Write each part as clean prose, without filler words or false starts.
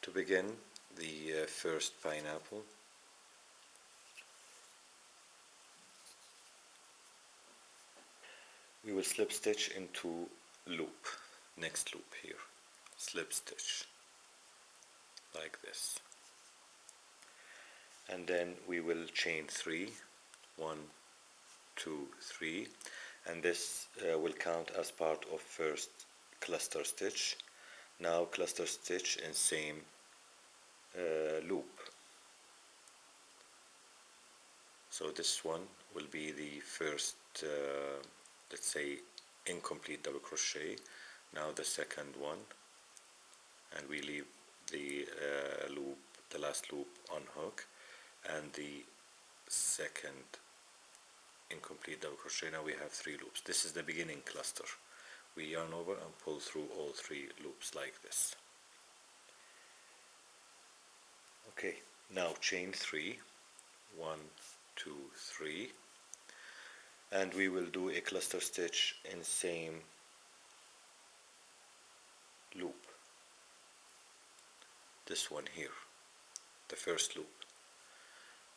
To begin the first pineapple, we will slip stitch into loop, next loop here, slip stitch like this, and then we will chain 3, 1, 2, 3, and this will count as part of first cluster stitch. Now cluster stitch in same loop. So this one will be the first, let's say, incomplete double crochet. Now the second one, and we leave the loop, the last loop on hook, and the second incomplete double crochet. Now we have 3 loops. This is the beginning cluster. We yarn over and pull through all 3 loops like this. Okay, now chain 3, 1, 2, 3, and we will do a cluster stitch in same loop, this one here, the first loop.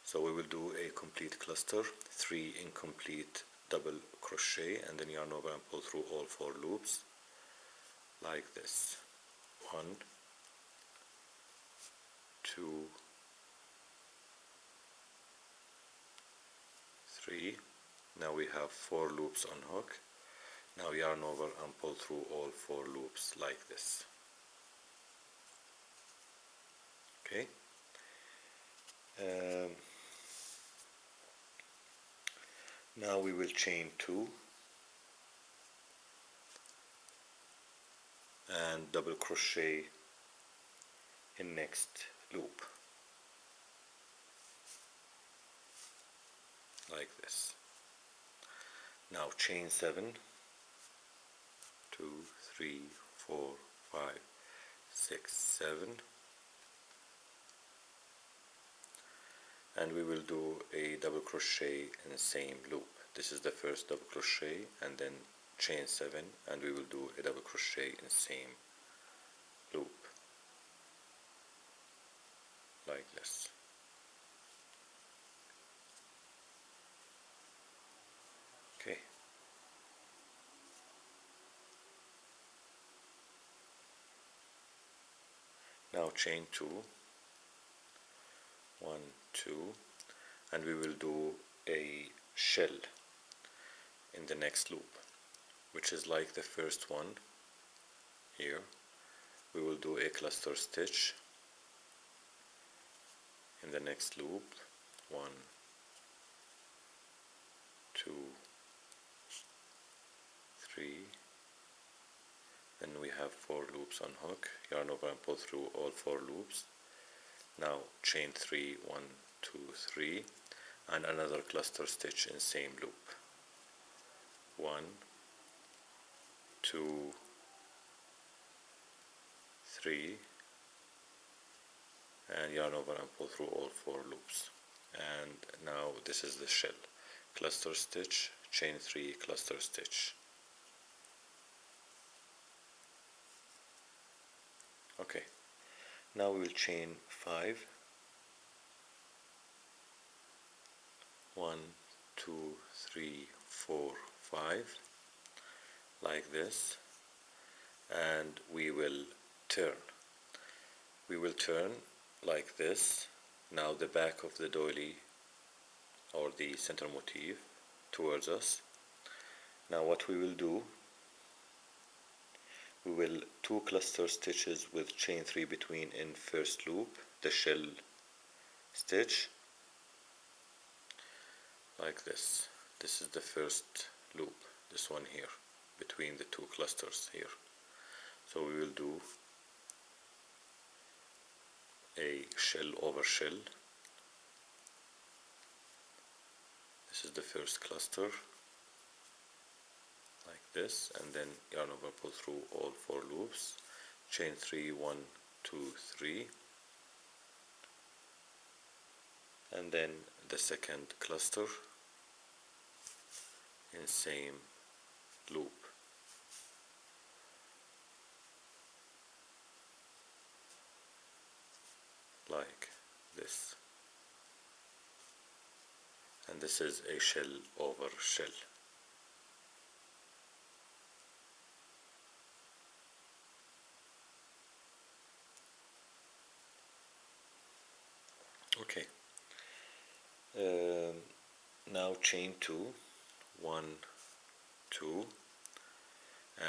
So we will do a complete cluster, 3 incomplete double crochet, and then yarn over and pull through all 4 loops like this. 1, 2, 3. Now we have 4 loops on hook. Now yarn over and pull through all 4 loops like this. Okay. Now we will chain 2 and double crochet in next loop like this. Now chain 7, 2, 3, 4, 5, 6, 7, and we will do a double crochet in the same loop. This is the first double crochet, and then chain 7, and we will do a double crochet in the same loop like this. Okay. Now chain 2, 1, 2, and we will do a shell in the next loop, which is like the first one here. We will do a cluster stitch in the next loop, 1, 2, 3, then we have 4 loops on hook, yarn over and pull through all 4 loops. Now chain 3, 1, 2, 3, and another cluster stitch in same loop, 1, 2, 3, and yarn over and pull through all 4 loops. And now this is the shell, cluster stitch, chain 3, cluster stitch. Okay, now we will chain 5, 1, 2, 3, 4, 5, like this, and we will turn. We will turn like this. Now the back of the doily, or the center motif, towards us. Now what we will do, we will 2 cluster stitches with chain 3 between in first loop, the shell stitch, like this. This is the first loop, this one here, between the 2 clusters here. So we will do a shell over shell. This is the first cluster, like this, and then yarn over, pull through all 4 loops, chain 3, 1, 2, 3, and then the second cluster in same loop. like this, and this is a shell over shell. Okay, now chain 2, 1, 2,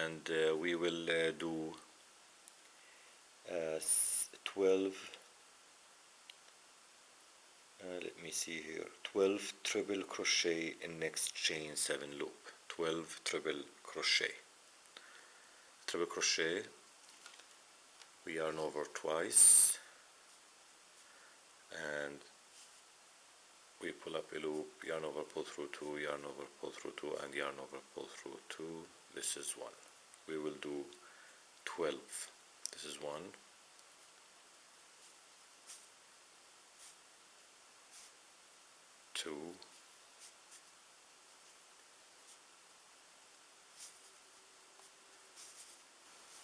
and we will do 12, let me see here, 12 triple crochet in next chain 7 loop. 12 triple crochet. Triple crochet, we yarn over twice, and we pull up a loop, yarn over, pull through 2, yarn over, pull through 2, and yarn over, pull through 2. This is 1. We will do 12. This is 1, 2,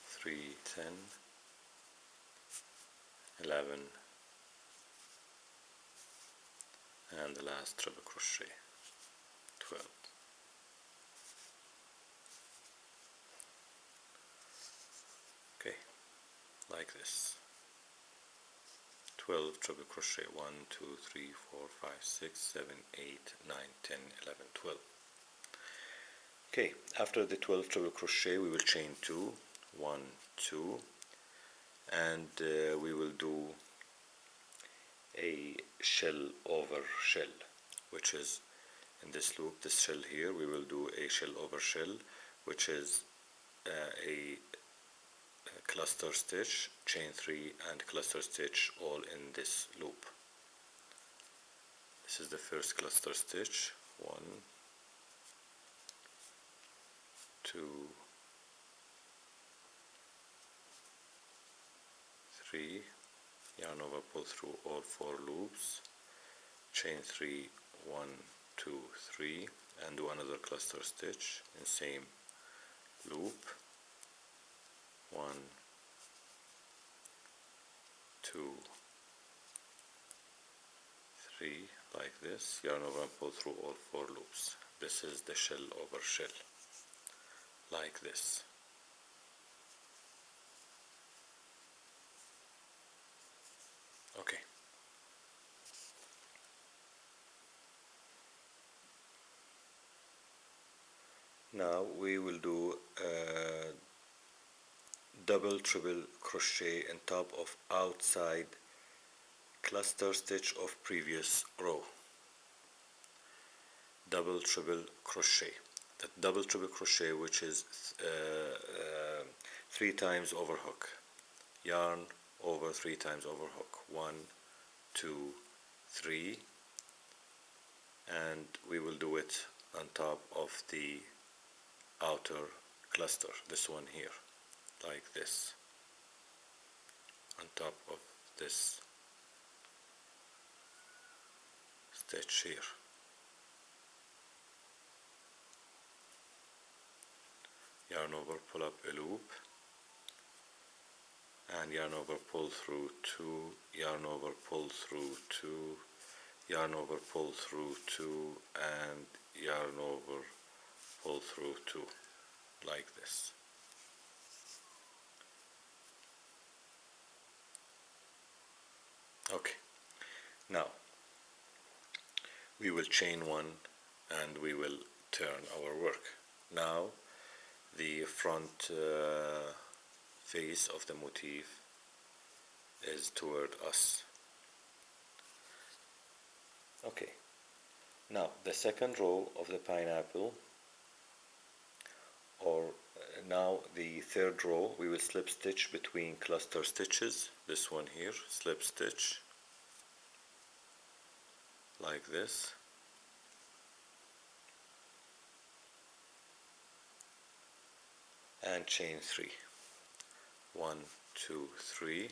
3, 10, 11, and the last triple crochet, 12. Okay, like this. 12 triple crochet, 1, 2, 3, 4, 5, 6, 7, 8, 9, 10, 11, 12. Okay, after the 12 triple crochet we will chain 2, 1, 2, and we will do a shell over shell, which is in this loop, this shell here, we will do a shell over shell, which is a cluster stitch, chain 3, and cluster stitch all in this loop. This is the first cluster stitch, 1, 2, 3, yarn over, pull through all 4 loops, chain 3, 1, 2, 3, and do another cluster stitch in same loop, 1, 2, 3, like this, yarn over and pull through all 4 loops. This is the shell over shell, like this. Okay. Now we will do double triple crochet on top of outside cluster stitch of previous row. Double triple crochet. That double triple crochet, which is 3 times overhook, yarn over 3 times overhook, 1, 2, 3, and we will do it on top of the outer cluster, this one here, like this, on top of this stitch here. Yarn over, pull up a loop, and yarn over, pull through 2, yarn over, pull through 2, yarn over, pull through 2, and yarn over, pull through 2, like this. Okay, now we will chain 1 and we will turn our work. Now the front face of the motif is toward us. Okay, now the second row of the pineapple, or now the third row, we will slip stitch between cluster stitches, this one here, slip stitch like this, and chain 3, 1, 2, 3,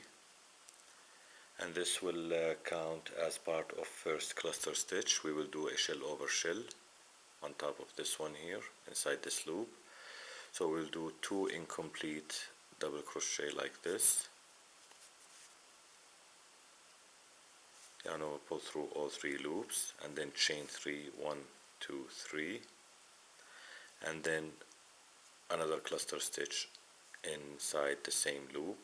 and this will count as part of first cluster stitch. We will do a shell over shell on top of this one here inside this loop. So we'll do 2 incomplete double crochet like this, yarn over, pull through all 3 loops, and then chain 3, 1, 2, 3, and then another cluster stitch inside the same loop,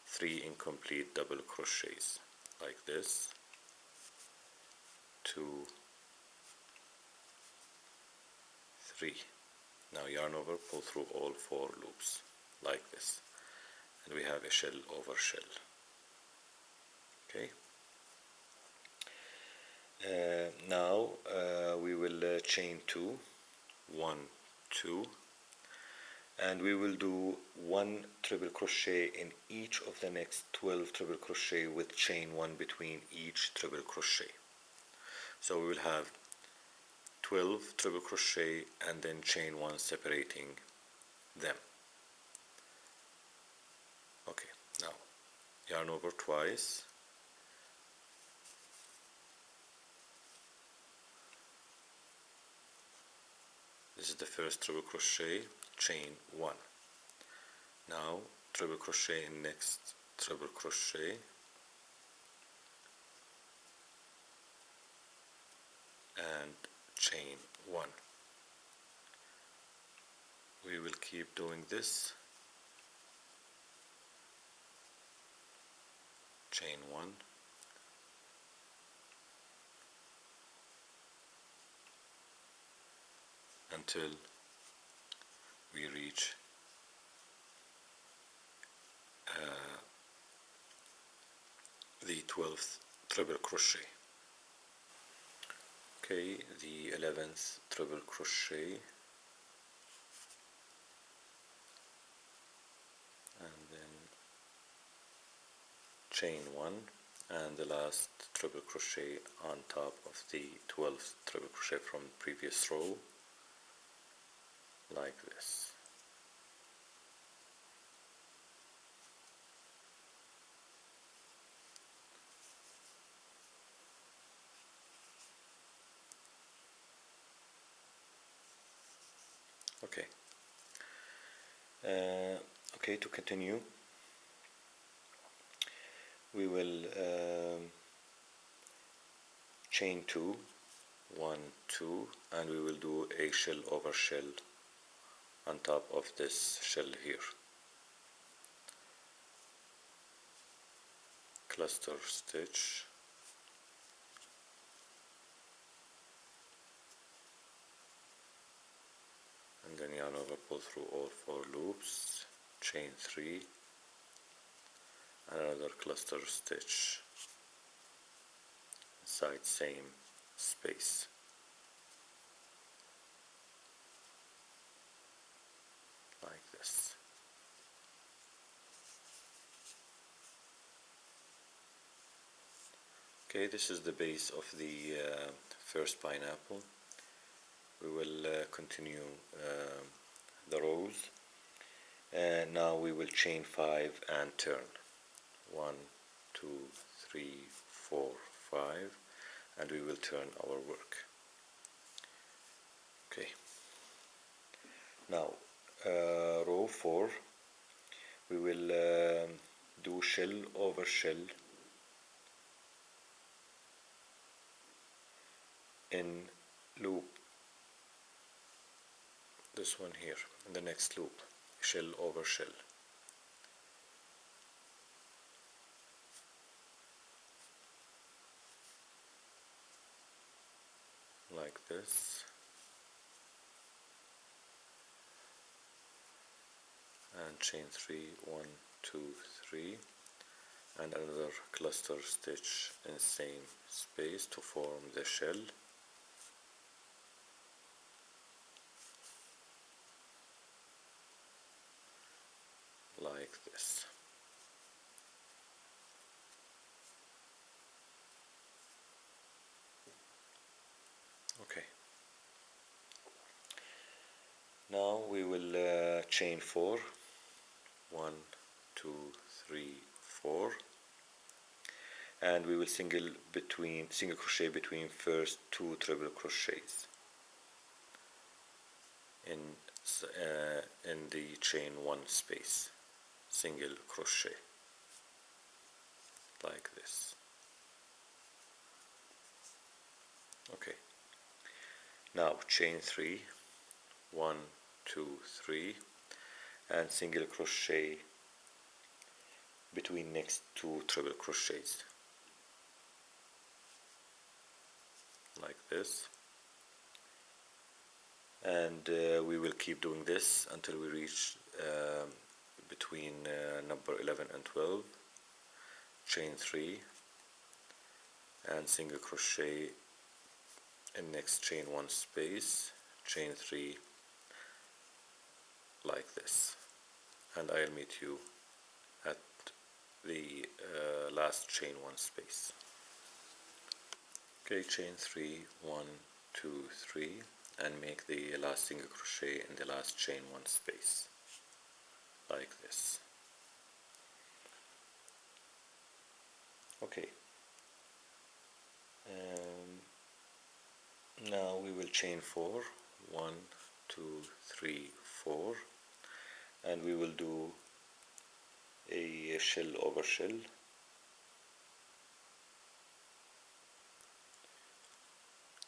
3 incomplete double crochets like this, 2, 3. Now yarn over, pull through all 4 loops like this, and we have a shell over shell. Okay. Now we will chain 2, 1, 2, and we will do 1 triple crochet in each of the next 12 triple crochet with chain 1 between each triple crochet. So we will have 12 triple crochet and then chain 1 separating them. Okay, now yarn over twice, this is the first triple crochet, chain 1. Now triple crochet in next triple crochet, and chain 1. We will keep doing this, chain 1, until we reach the 12th triple crochet. Okay, the 11th triple crochet, and then chain 1 and the last triple crochet on top of the 12th triple crochet from previous row, like this. Okay. Okay, to continue, we will chain 2, 1, 2, and we will do a shell over shell on top of this shell here. Cluster stitch, and then yarn over, pull through all 4 loops, chain 3, and another cluster stitch inside same space. Like this. Okay, this is the base of the first pineapple. We will continue the rows, and now we will chain 5 and turn 1, 2, 3, 4, 5, and we will turn our work. Okay, now row 4, we will do shell over shell in loop, this one here, in the next loop, shell over shell. Like this, and chain 3, 1, 2, 3, and another cluster stitch in same space to form the shell. Like this. Okay. Now we will chain 4, 1, 2, 3, 4, and we will single crochet between first 2 triple crochets in the chain 1 space, single crochet like this. Okay, now chain 3, 1, 2, 3, and single crochet between next two triple crochets like this, and we will keep doing this until we reach between number 11 and 12. Chain 3 and single crochet in next chain 1 space, chain 3 like this, and I'll meet you at the last chain 1 space. Okay, chain 3, 1, 2, 3, and make the last single crochet in the last chain 1 space like this. Okay, now we will chain 4, 1, 2, 3, 4, and we will do a shell over shell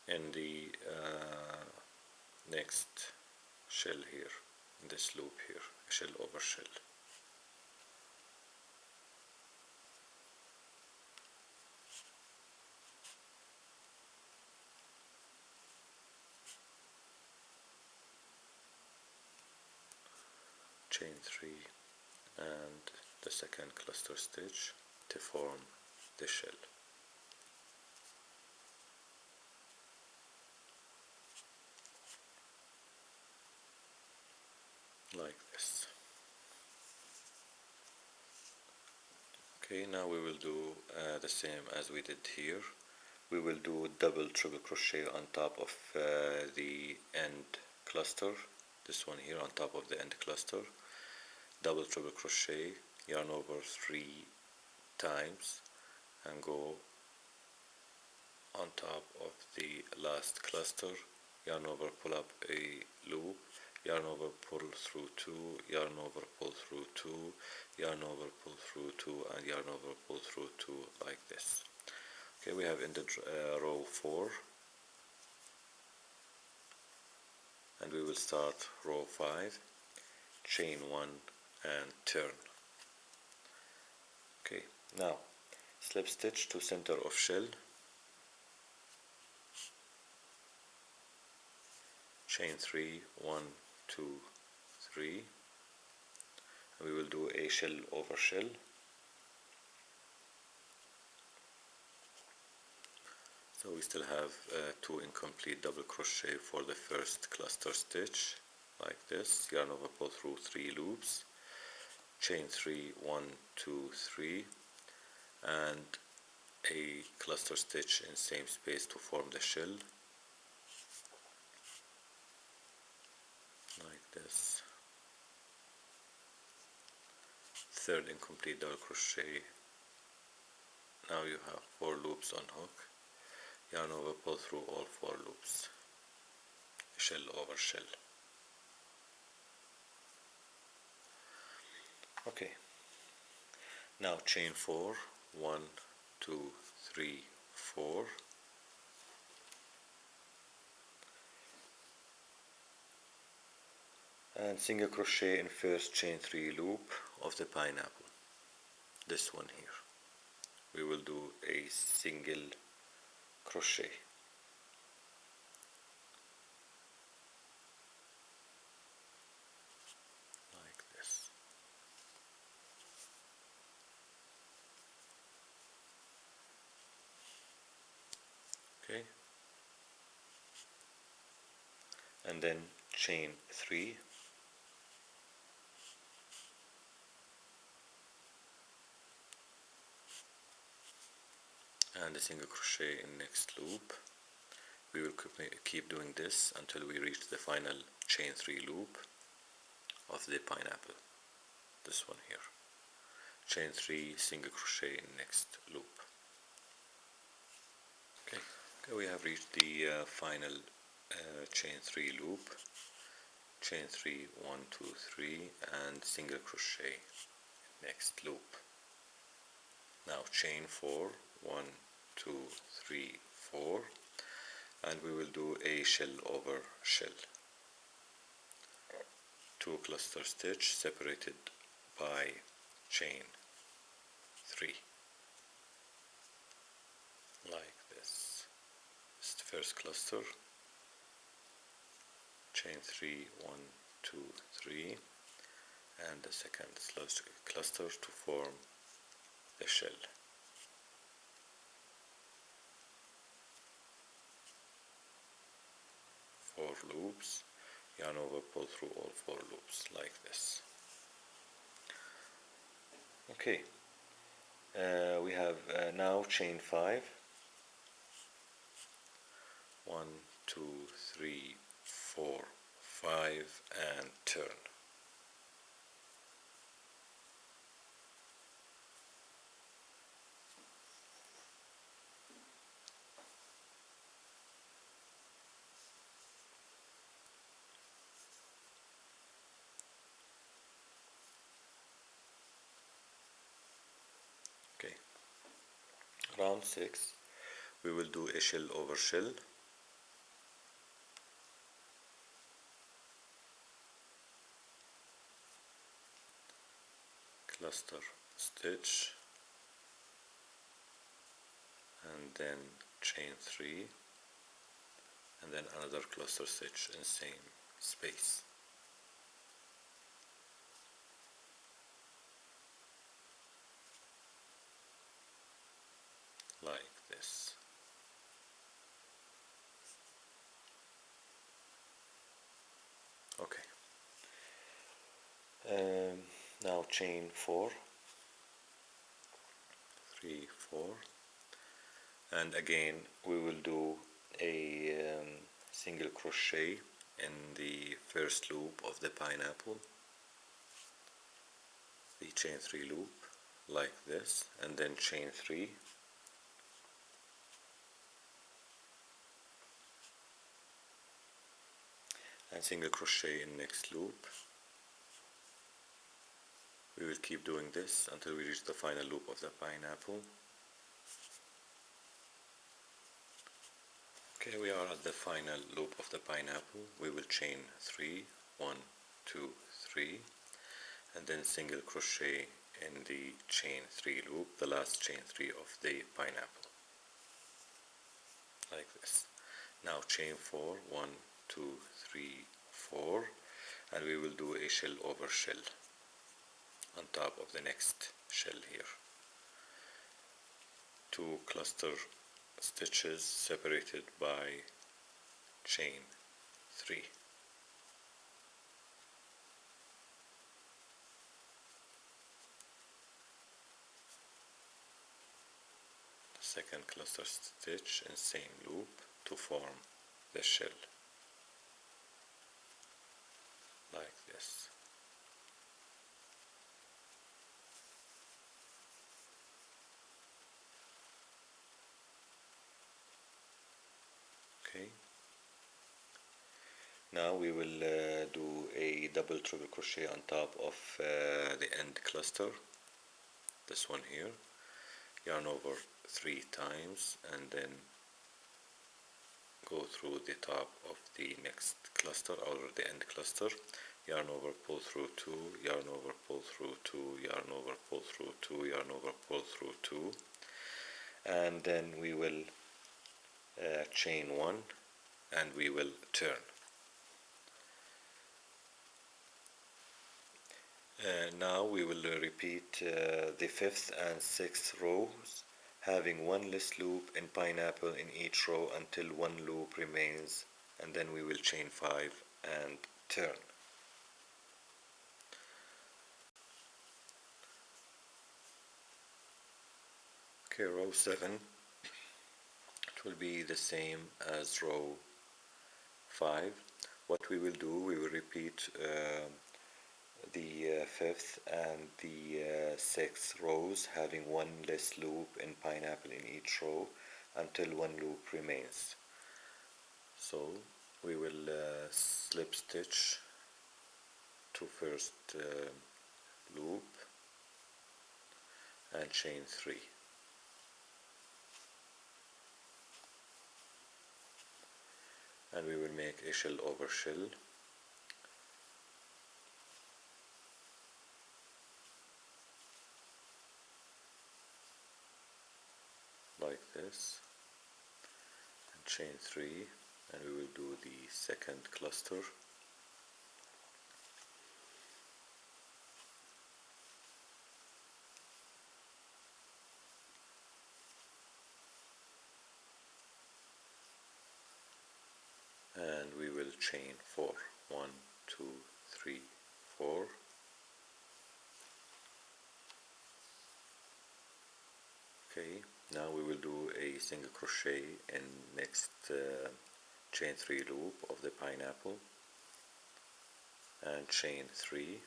in the next shell here, in this loop here, shell over shell. Chain 3 and the second cluster stitch to form the shell. Like this. Okay, now we will do the same as we did here. We will do double triple crochet on top of the end cluster, this one here on top of the end cluster, double triple crochet, yarn over 3 times and go on top of the last cluster, yarn over, pull up a loop, yarn over, pull through 2, yarn over, pull through 2, yarn over, pull through 2, and yarn over, pull through 2 like this. Okay, we have ended row 4, and we will start row 5, chain 1 and turn. Okay, now slip stitch to center of shell, chain 3, 1, 2, 3, and we will do a shell over shell. So we still have 2 incomplete double crochet for the first cluster stitch, like this, yarn over, pull through 3 loops, chain 3, 1, 2, 3, and a cluster stitch in same space to form the shell, like this. Third incomplete double crochet. Now you have 4 loops on hook, yarn over, pull through all 4 loops, shell over shell. Okay, now chain 4, 1, 2, 3, 4, and single crochet in first chain 3 loop of the pineapple, this one here. We will do a single crochet, like this. Okay, and then chain 3, and a single crochet in next loop. We will keep doing this until we reach the final chain 3 loop of the pineapple, this one here. Chain 3, single crochet in next loop. Okay, we have reached the final chain 3 loop, chain 3, 1, 2, 3, and single crochet next loop. Now chain 4, 1, 2, 3, 4, and we will do a shell over shell. 2 cluster stitch separated by chain 3, like this. This is the first cluster, chain 3, 1, 2, 3, and the second cluster to form the shell. Four loops, yarn over, pull through all 4 loops like this. Okay, we have now chain 5, 1, 2, 3, 4, 5, and turn. Okay, round 6 we will do a shell over shell, cluster stitch, and then chain 3, and then another cluster stitch in same space. Like this. Okay. Now chain 4, 3, 4, and again we will do a single crochet in the first loop of the pineapple, the chain 3 loop, like this, and then chain 3, and single crochet in next loop. We will keep doing this until we reach the final loop of the pineapple. Okay, we are at the final loop of the pineapple. We will chain 3, 1, 2, 3, and then single crochet in the chain 3 loop, the last chain 3 of the pineapple, like this. Now chain 4, 1, 2, 3, 4, and we will do a shell over shell on top of the next shell here. 2 cluster stitches separated by chain 3. The second cluster stitch in same loop to form the shell, like this. Okay. Now we will do a double triple crochet on top of the end cluster, this one here, yarn over 3 times, and then go through the top of the next cluster or the end cluster, yarn over, pull through 2, yarn over, pull through 2, yarn over, pull through 2, yarn over, pull through 2, and then we will chain 1 and we will turn. Now we will repeat the 5th and 6th rows, having 1 less loop in pineapple in each row until 1 loop remains, and then we will chain 5 and turn. Okay, row 7, it will be the same as row 5. What we will do, we will repeat the 5th and the 6th rows, having 1 less loop in pineapple in each row until 1 loop remains. So we will slip stitch to first loop and chain 3. and we will make a shell over shell like this, and chain 3, and we will do the second cluster. And we will chain 4. 1, 2, 3, 4. Okay, now we will do a single crochet in next chain 3 loop of the pineapple, and chain 3,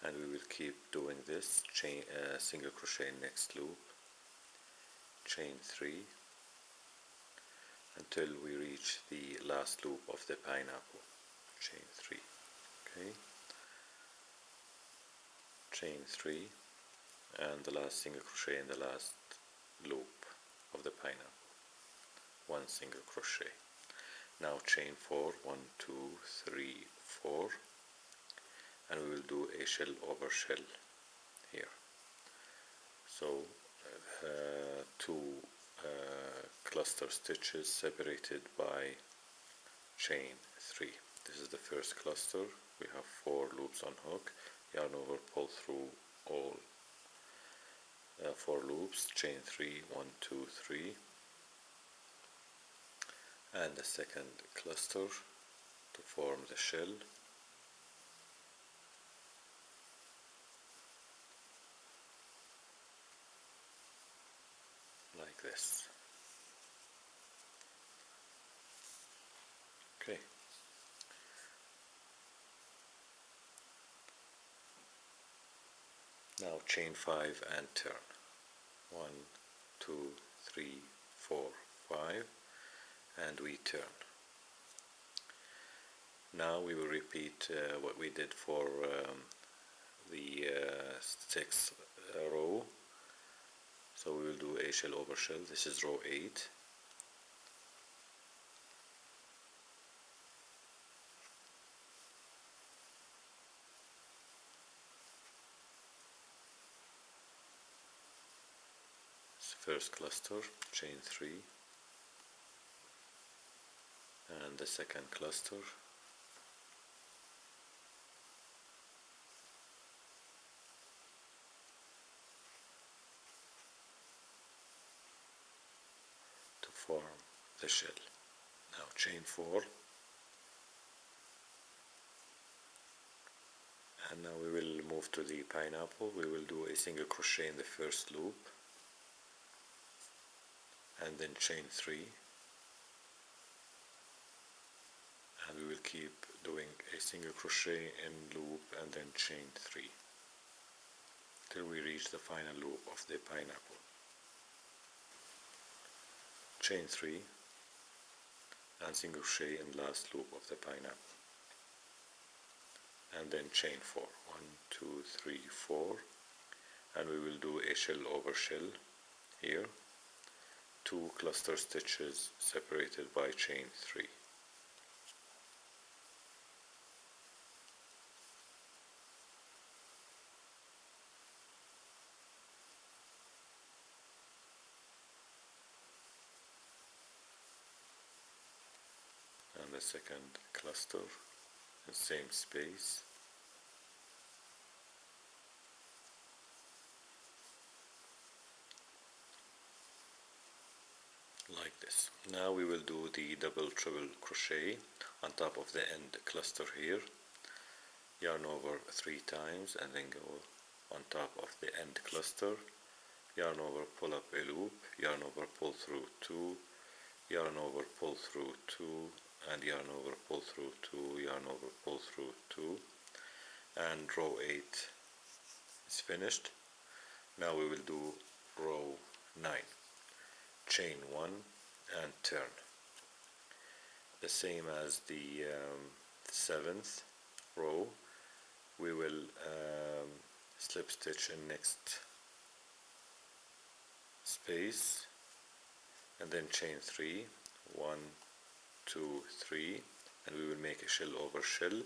and we will keep doing this, chain single crochet in next loop, chain 3, until we reach the last loop of the pineapple, chain 3. Okay, chain 3, and the last single crochet in the last loop of the pineapple, 1 single crochet. Now chain 4, 1, 2, 3, 4, and we will do a shell over shell here. So 2 cluster stitches separated by chain 3. This is the first cluster. We have 4 loops on hook, yarn over, pull through all 4 loops, chain 3, 1, 2, 3, and the second cluster to form the shell, like this. Okay. Now chain 5 and turn. 1, 2, 3, 4, 5, and we turn. Now we will repeat what we did for the 6th row. So we will do a shell over shell. This is row 8. First cluster, chain 3, and the second cluster, to form the shell. Now chain 4, and now we will move to the pineapple. We will do a single crochet in the first loop, and then chain 3, and we will keep doing a single crochet in loop and then chain 3 till we reach the final loop of the pineapple. Chain 3 and single crochet in last loop of the pineapple, and then chain 4. 1, 2, 3, 4, and we will do a shell over shell here, 2 cluster stitches separated by chain 3. And the second cluster, the same space. Like this. Now we will do the double triple crochet on top of the end cluster here. Yarn over 3 times and then go on top of the end cluster. Yarn over, pull up a loop, yarn over, pull through 2, yarn over, pull through 2, and yarn over, pull through 2, yarn over, pull through 2, and row 8 is finished. Now we will do row 9. Chain 1 and turn. The same as the 7th row, we will slip stitch in next space and then chain 3, 1, 2, 3, and we will make a shell over shell.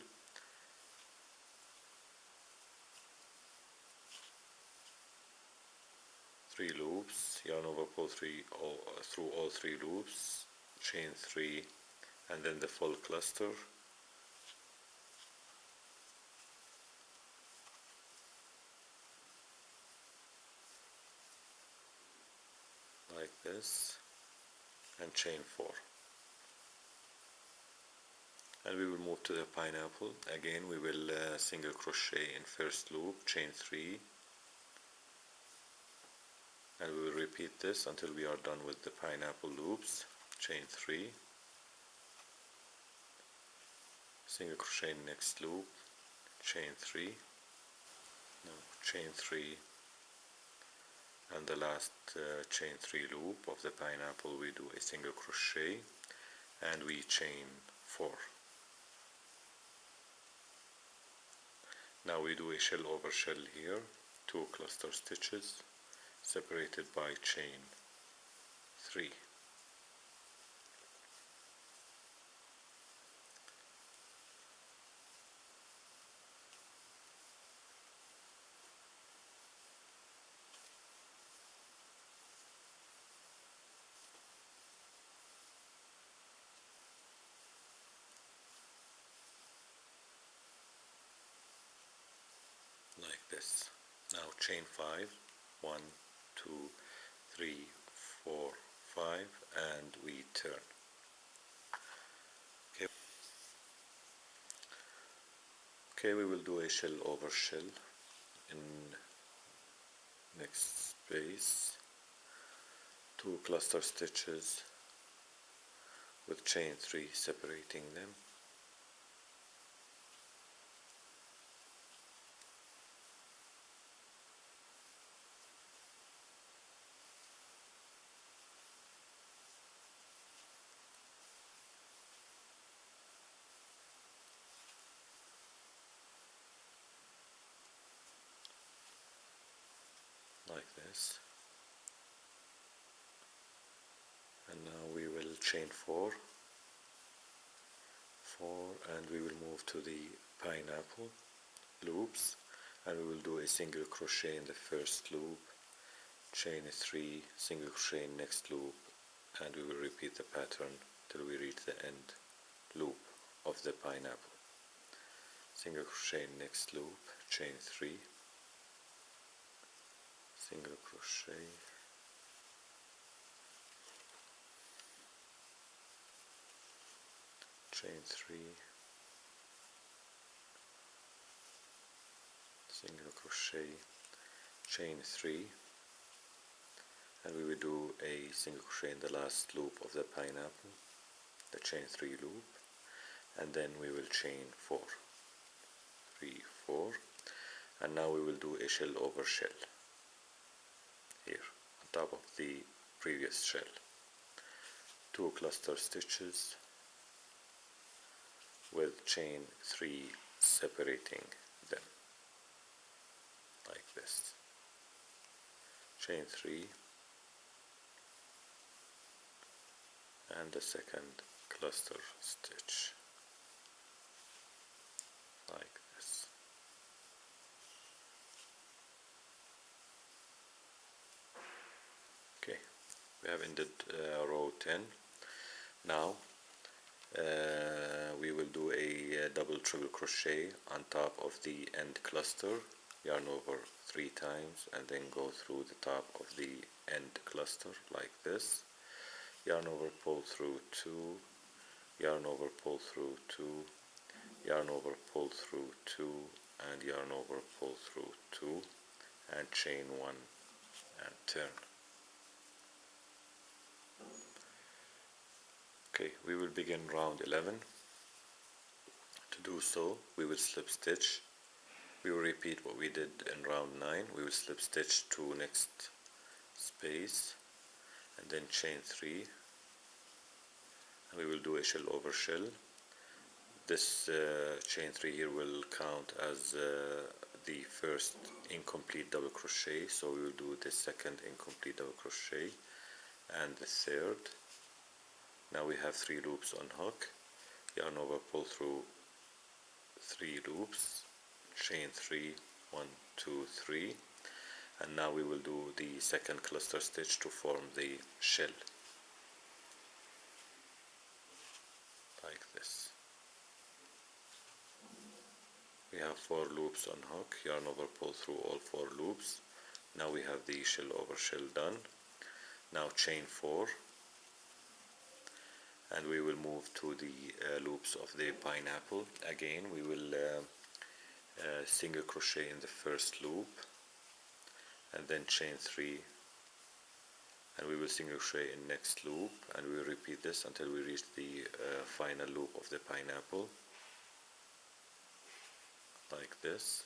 Three loops, yarn over, pull through all three loops, chain 3, and then the full cluster. Like this, and chain 4. And we will move to the pineapple. Again we will single crochet in first loop, chain 3, and we will repeat this until we are done with the pineapple loops. Chain 3, single crochet in next loop, chain 3, no, chain 3, and the last chain 3 loop of the pineapple we do a single crochet and we chain 4. Now we do a shell over shell here, 2 cluster stitches separated by chain 3. Like this. Now chain 5, 1, 2, 3, 4, 5, and we turn. Okay, we will do a shell over shell in next space, 2 cluster stitches with chain 3 separating them. Like this, and now we will chain 4, and we will move to the pineapple loops, and we will do a single crochet in the first loop, chain 3, single crochet in next loop, and we will repeat the pattern till we reach the end loop of the pineapple. Single crochet in next loop, chain 3, single crochet, chain 3, single crochet, chain 3, and we will do a single crochet in the last loop of the pineapple, the chain 3 loop, and then we will chain 4, 3, 4, and now we will do a shell over shell here on top of the previous shell, 2 cluster stitches with chain 3 separating them, like this, chain 3, and the second cluster stitch, like this. Okay, we have ended row 10. Now we will do a double triple crochet on top of the end cluster, yarn over 3 times, and then go through the top of the end cluster like this, yarn over, pull through 2, yarn over, pull through 2, yarn over, pull through 2, and yarn over, pull through 2, and chain 1 and turn. Okay, we will begin round 11. To do so, we will slip stitch. We will repeat what we did in round 9. We will slip stitch to next space, and then chain 3, and we will do a shell over shell. This chain 3 here will count as the first incomplete double crochet, so we will do the second incomplete double crochet and the third, Now we have 3 loops on hook, yarn over, pull through 3 loops, chain 3, 1, 2, 3, and now we will do the second cluster stitch to form the shell, like this. We have 4 loops on hook, yarn over, pull through all 4 loops. Now we have the shell over shell done. Now chain 4, and we will move to the loops of the pineapple. Again, we will single crochet in the first loop, and then chain 3, and we will single crochet in next loop, and we will repeat this until we reach the final loop of the pineapple, like this.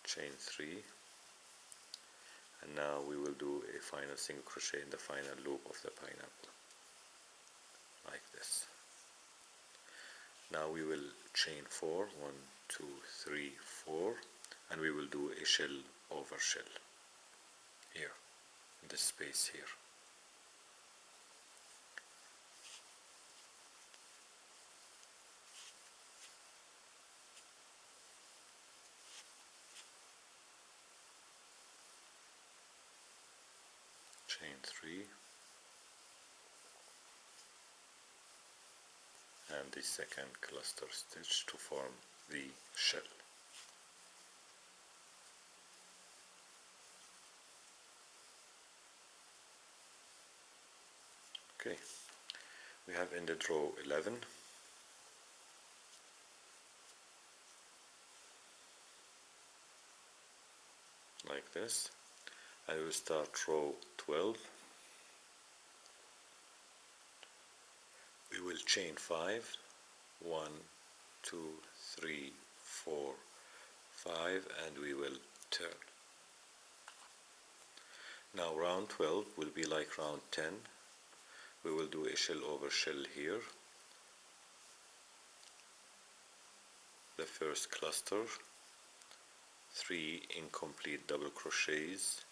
Chain 3, and now we will do a final single crochet in the final loop of the pineapple, like this. Now we will chain 4, 1, 2, 3, 4, and we will do a shell over shell here, in this space here. Chain 3, and the second cluster stitch to form the shell. Okay, we have ended row 11. Like this. I will start row 12. We will chain 5, 1, 2, 3, 4, 5, and we will turn. Now round 12 will be like round 10. We will do a shell over shell here, the first cluster, 3 incomplete double crochets.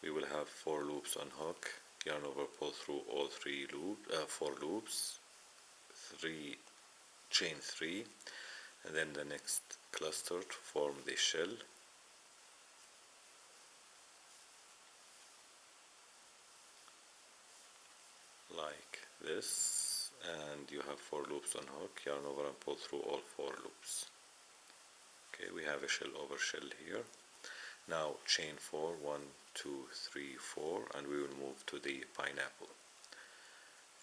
We will have 4 loops on hook, yarn over, pull through all 4 loops, 3 chain 3, and then the next cluster to form the shell, like this, and you have 4 loops on hook, yarn over and pull through all 4 loops. Okay, we have a shell over shell here. Now chain 4, 1, 2, 3, 4, and we will move to the pineapple.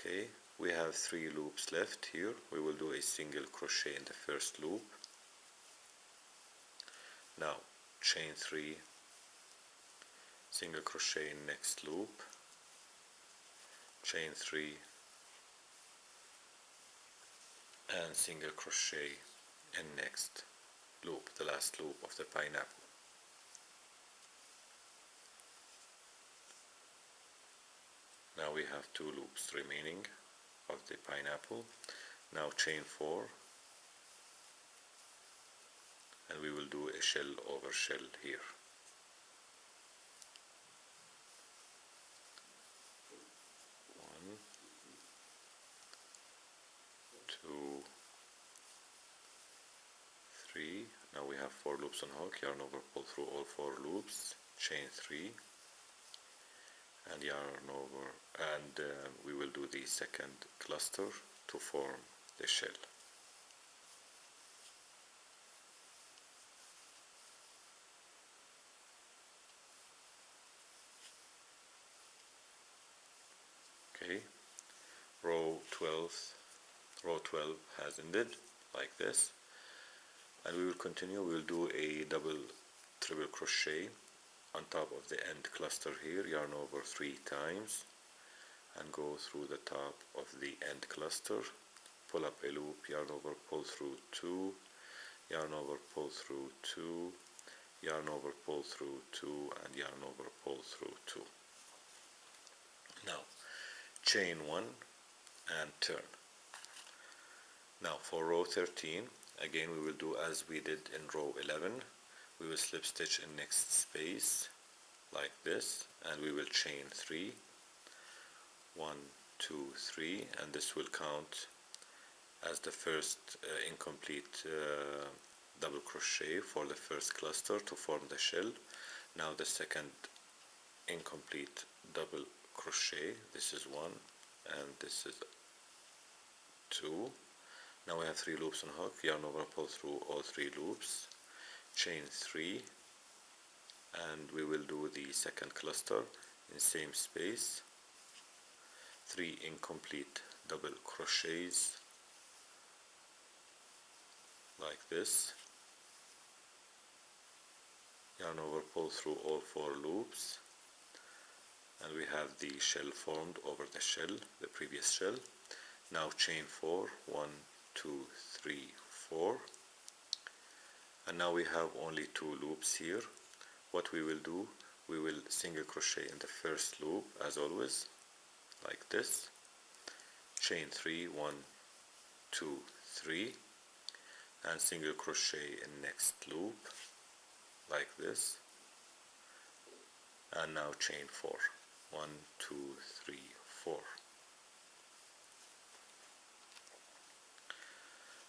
Okay, we have 3 loops left here. We will do a single crochet in the first loop. Now chain 3, single crochet in next loop, chain 3, and single crochet in next loop, the last loop of the pineapple. Now we have 2 loops remaining of the pineapple. Now chain 4, and we will do a shell over shell here. 1, 2, 3. Now we have 4 loops on hook, yarn over, pull through all 4 loops, chain 3, and yarn over, and we will do the second cluster to form the shell. Okay, row 12 has ended like this, and we will continue. We will do a triple crochet on top of the end cluster here, yarn over 3 times, and go through the top of the end cluster, pull up a loop, yarn over, pull through 2, yarn over, pull through 2, yarn over, pull through 2, and yarn over, pull through 2. Now chain 1 and turn. Now for row 13, again we will do as we did in row 11. We will slip stitch in next space like this, and we will chain 3, 1, 2, 3, and this will count as the first incomplete double crochet for the first cluster to form the shell. Now the second incomplete double crochet, this is 1 and this is 2. Now we have 3 loops on hook, yarn over, pull through all 3 loops, chain 3, and we will do the second cluster in same space, 3 incomplete double crochets like this, yarn over, pull through all 4 loops, and we have the shell formed over the shell, the previous shell. Now chain 4, 1, 2, 3, 4, and now we have only 2 loops here. What we will do, we will single crochet in the first loop as always, like this, chain 3, 1, 2, 3, and single crochet in next loop like this, and now chain 4, 1, 2, 3, 4.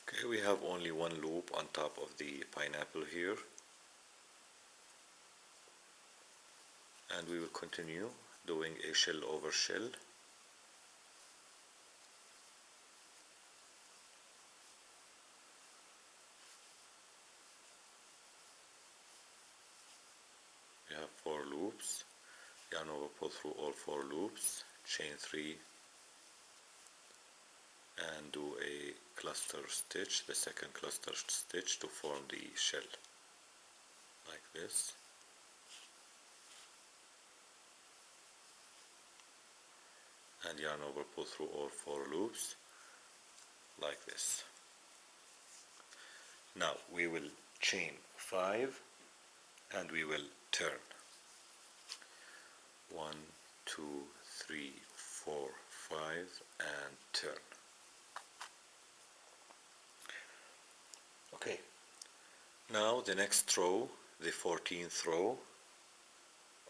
Okay, we have only 1 loop on top of the pineapple here, and we will continue doing a shell over shell. We have 4 loops, yarn over, pull through all 4 loops, chain 3, and do a cluster stitch, the second cluster stitch to form the shell, like this. And yarn over, pull through all 4 loops, like this. Now we will chain 5 and we will turn. 1, 2, 3, 4, 5, and turn. Okay, now the next row, the 14th row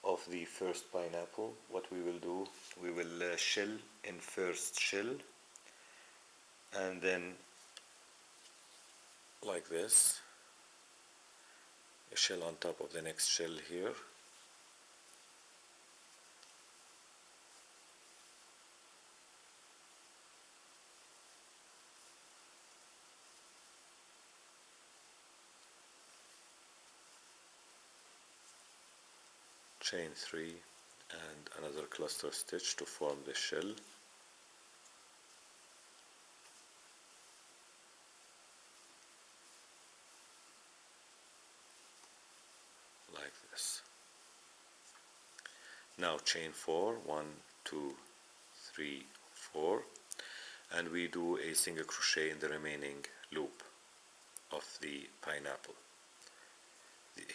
of the first pineapple, what we will do, we will shell in first shell, and then like this, a shell on top of the next shell here, chain 3, and another cluster stitch to form the shell, like this. Now chain 4, 1, 2, 3, 4, and we do a single crochet in the remaining loop of the pineapple.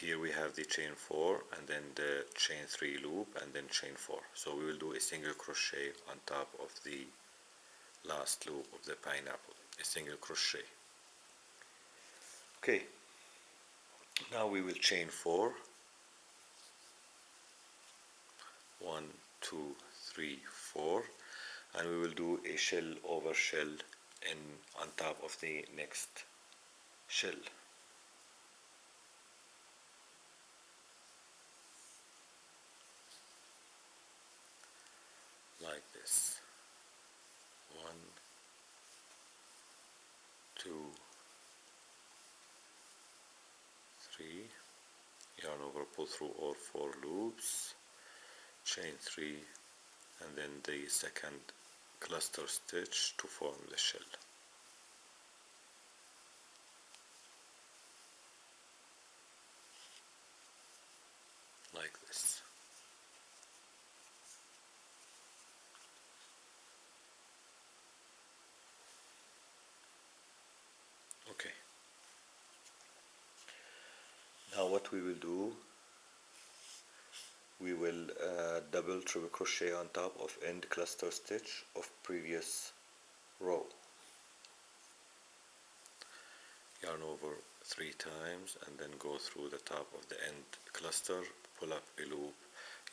Here we have the chain 4 and then the chain 3 loop and then chain 4. So we will do a single crochet on top of the last loop of the pineapple, a single crochet. Okay, now we will chain 4, 1, 2, 3, 4, and we will do a shell over shell on top of the next shell. Like this. 1, 2, 3, yarn over, pull through all 4 loops, chain 3, and then the second cluster stitch to form the shell. Like this. Okay. Now what we will do, we will double triple crochet on top of end cluster stitch of previous row. Yarn over 3 times and then go through the top of the end cluster, pull up a loop,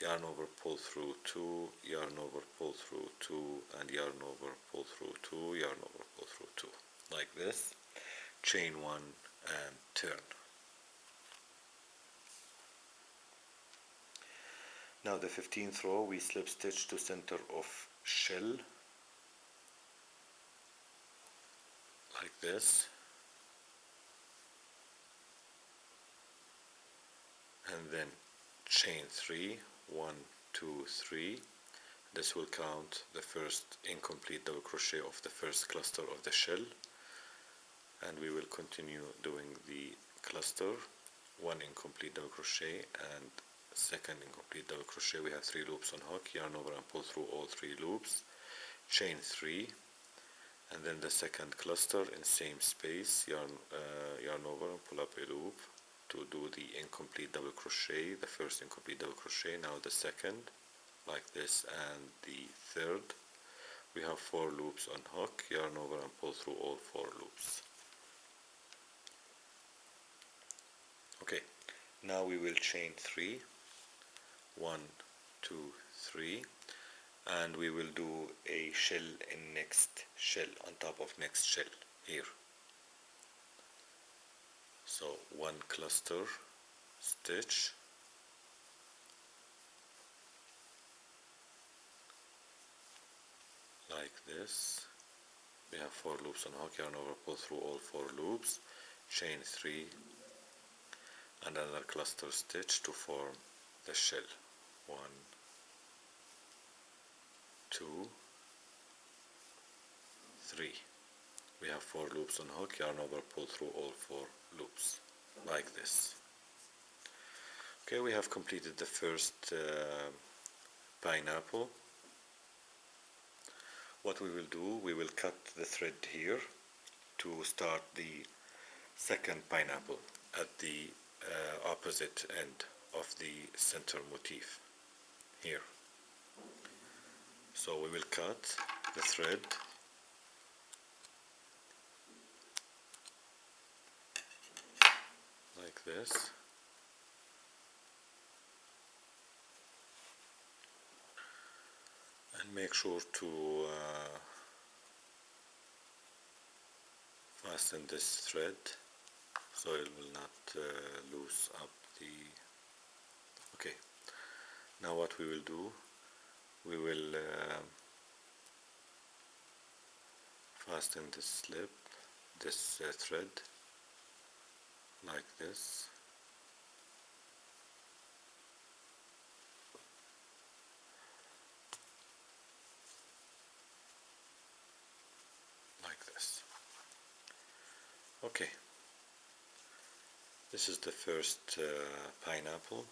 yarn over, pull through 2, yarn over, pull through 2, and yarn over, pull through 2, yarn over, pull through 2, like this. Chain 1 and turn. Now the 15th row, we slip stitch to center of shell, like this, and then chain 3, 1, 2, 3. This will count the first incomplete double crochet of the first cluster of the shell, and we will continue doing the cluster, 1 incomplete double crochet and second incomplete double crochet. We have 3 loops on hook, yarn over and pull through all 3 loops, chain 3, and then the second cluster in same space, yarn over and pull up a loop to do the incomplete double crochet, the first incomplete double crochet, now the second, like this, and the third. We have 4 loops on hook, yarn over and pull through all 4 loops. Okay, now we will chain 3, 1, 2, 3, and we will do a shell in next shell, on top of next shell here. So 1 cluster stitch, like this. We have 4 loops on hook, yarn over, pull through all 4 loops, chain 3, and another cluster stitch to form the shell. 1, 2, 3. We have 4 loops on hook, yarn over, pull through all 4 loops, like this. Okay, we have completed the first pineapple. What we will do, we will cut the thread here to start the second pineapple at the opposite end of the center motif here. So we will cut the thread like this, and make sure to fasten this thread so it will not loose up the... Okay, now what we will do, we will fasten this slip, this thread, like this, like this. Okay, this is the first pineapple.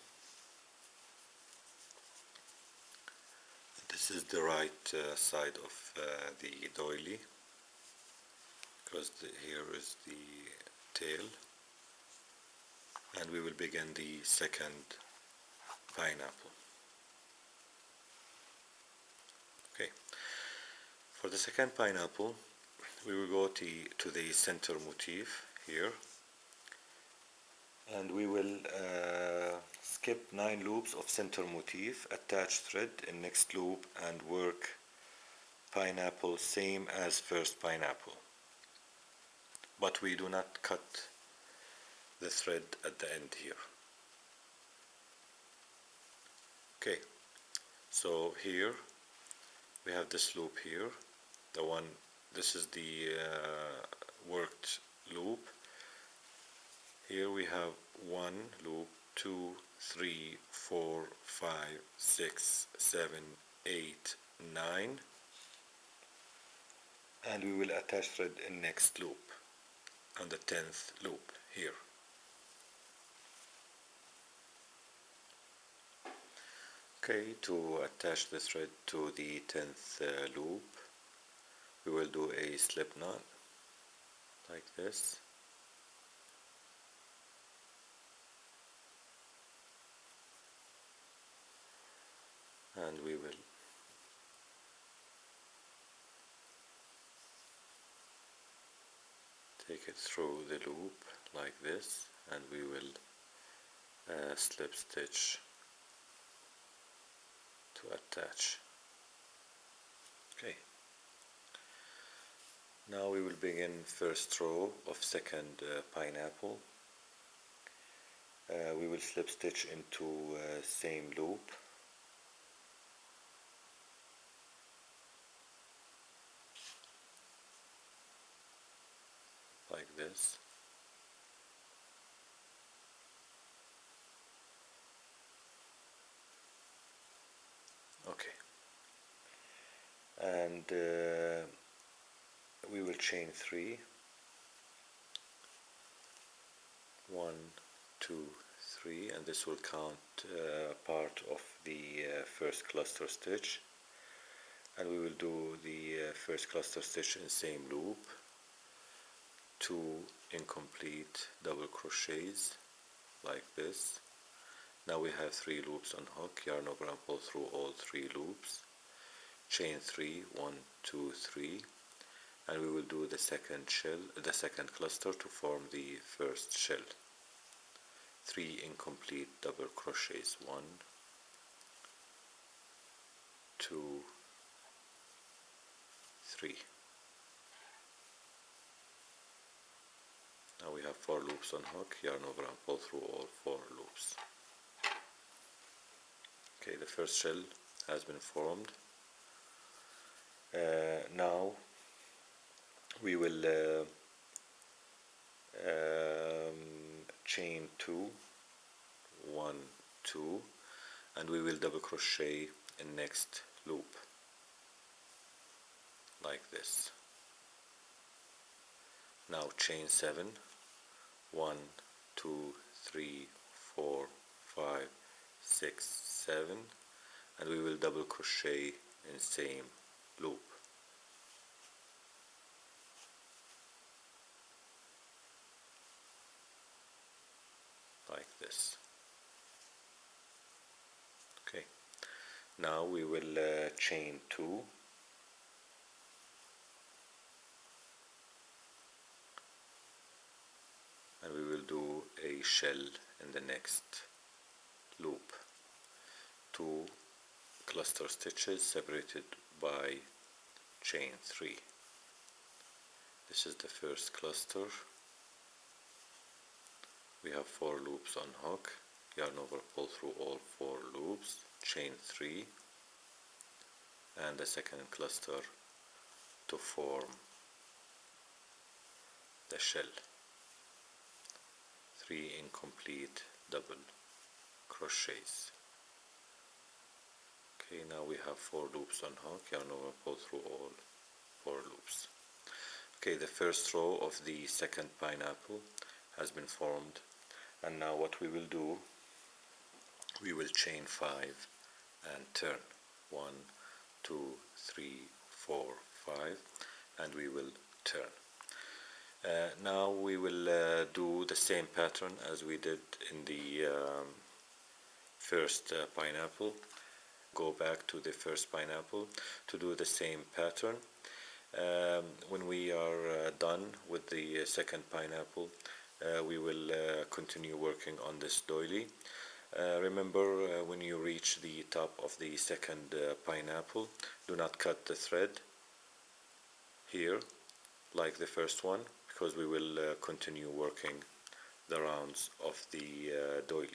This is the right side of the doily, because here is the tail, and we will begin the second pineapple. Okay, for the second pineapple we will go to the center motif here, and we will skip 9 loops of center motif, attach thread in next loop, and work pineapple same as first pineapple, but we do not cut the thread at the end here. Okay, so here we have this loop here, the one, this is the worked loop. Here we have 1 loop, 2, 3, 4, 5, 6, 7, 8, 9, and we will attach thread in next loop on the 10th loop here. Okay, to attach the thread to the 10th loop, we will do a slip knot like this, and we will take it through the loop like this, and we will slip stitch attach. Okay, now we will begin first row of second pineapple. We will slip stitch into same loop, like this. Okay, and we will chain 3, 1, 2, 3, and this will count part of the first cluster stitch, and we will do the first cluster stitch in same loop, 2 incomplete double crochets like this. Now we have 3 loops on hook, yarn over and pull through all 3 loops, chain 3, 1, 2, 3, and we will do the second cluster to form the first shell. 3 incomplete double crochets, 1, 2, 3. Now we have 4 loops on hook, yarn over and pull through all 4 loops. Okay, the first shell has been formed. Now we will chain 2, 1, 2, and we will double crochet in next loop like this. Now chain 7, 1, 2, 3, 4, 5, 6, 7, and we will double crochet in same loop like this. Okay, now we will chain 2, and we will do a shell in the next loop. 2 cluster stitches separated by chain 3. This is the first cluster. We have 4 loops on hook, yarn over, pull through all 4 loops, chain 3, and the second cluster to form the shell. 3 incomplete double crochets. Okay, now we have 4 loops on hook, yarn over, pull through all 4 loops. Okay, the first row of the second pineapple has been formed, and now what we will do, we will chain 5 and turn 1, 2, 3, 4, 5, and we will turn. Now we will do the same pattern as we did in the first pineapple. Go back to the first pineapple to do the same pattern. When we are done with the second pineapple, we will continue working on this doily. Remember, when you reach the top of the second pineapple, do not cut the thread here like the first one, because we will continue working the rounds of the doily.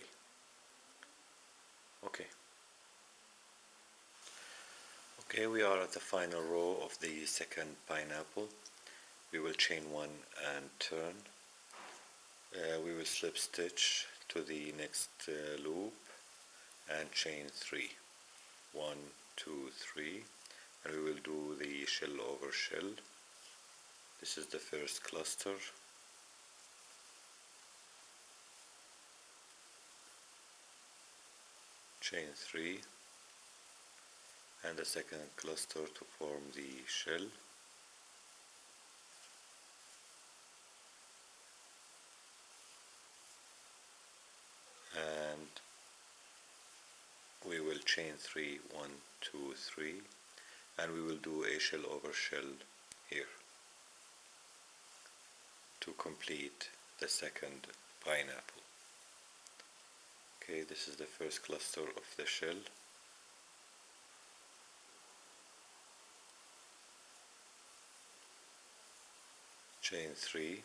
Okay, we are at the final row of the second pineapple. We will chain 1 and turn. We will slip stitch to the next loop and chain 3. 1, 2, 3, and we will do the shell over shell. This is the first cluster. Chain 3, and the second cluster to form the shell. And we will chain 3, 1, 2, 3, and we will do a shell over shell here to complete the second pineapple. Okay, this is the first cluster of the shell. chain 3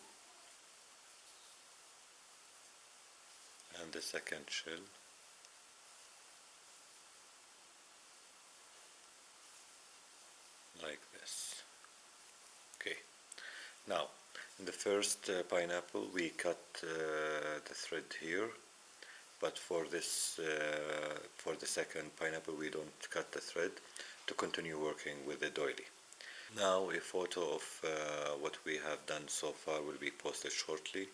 and the second shell like this. Okay, now in the first pineapple we cut the thread here, but for this for the second pineapple we don't cut the thread to continue working with the doily. Now a photo of what we have done so far will be posted shortly.